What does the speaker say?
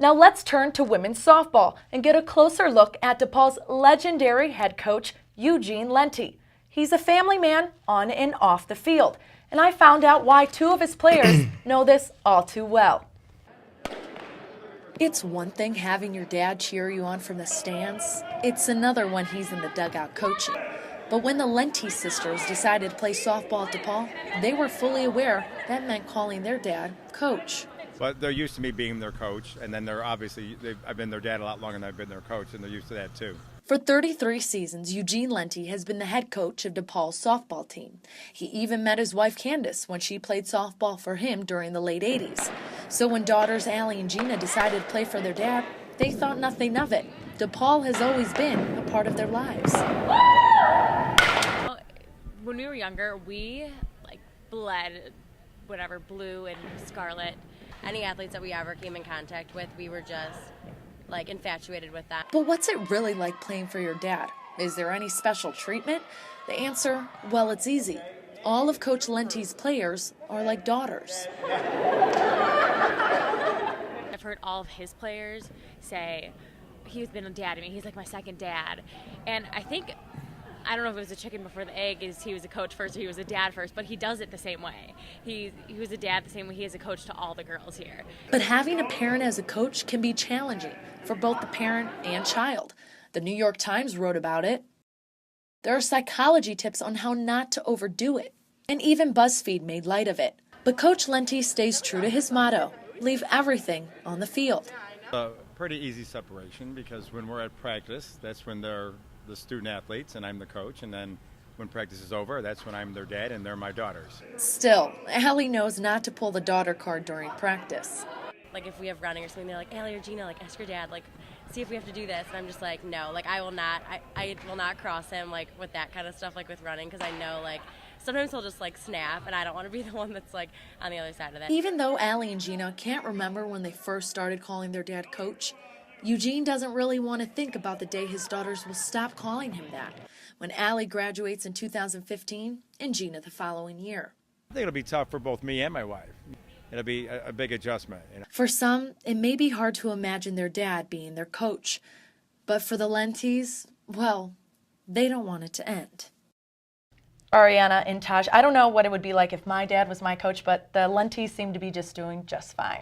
Now let's turn to women's softball and get a closer look at DePaul's legendary head coach, Eugene Lenti. He's a family man on and off the field, and I found out why two of his players know this all too well. It's one thing having your dad cheer you on from the stands. It's another when he's in the dugout coaching. But when the Lenti sisters decided to play softball at DePaul, they were fully aware that meant calling their dad coach. But they're used to me being their coach, and then I've been their dad a lot longer than I've been their coach, and they're used to that too. For 33 seasons, Eugene Lenti has been the head coach of DePaul's softball team. He even met his wife Candace when she played softball for him during the late 80s. So when daughters Allie and Gina decided to play for their dad, they thought nothing of it. DePaul has always been a part of their lives. When we were younger, we bled blue and scarlet. Any athletes that we ever came in contact with, we were just infatuated with that. But what's it really like playing for your dad? Is there any special treatment? The answer, well, it's easy. All of Coach Lenti's players are like daughters. I've heard all of his players say, he's been a dad to me, he's like my second dad. And I don't know if it was a chicken before the egg, is he was a coach first or he was a dad first, but he does it the same way. He was a dad the same way he is a coach to all the girls here. But having a parent as a coach can be challenging for both the parent and child. The New York Times wrote about it. There are psychology tips on how not to overdo it, and even BuzzFeed made light of it. But Coach Lenti stays true to his motto, leave everything on the field. Pretty easy separation, because when we're at practice, that's when they're the student athletes and I'm the coach, and then when practice is over, that's when I'm their dad and they're my daughters. Still, Allie knows not to pull the daughter card during practice. If we have running or something, they're like, Allie or Gina, ask your dad, see if we have to do this. And I'm just like, no, I will not, I will not cross him, with that kind of stuff, with running, because I know, sometimes he'll just, snap, and I don't want to be the one that's, on the other side of that. Even though Allie and Gina can't remember when they first started calling their dad coach, Eugene doesn't really want to think about the day his daughters will stop calling him that, when Allie graduates in 2015 and Gina the following year. I think it'll be tough for both me and my wife. It'll be a big adjustment. For some, it may be hard to imagine their dad being their coach. But for the Lentis, well, they don't want it to end. Ariana and Taj, I don't know what it would be like if my dad was my coach, but the Lentis seem to be just doing just fine.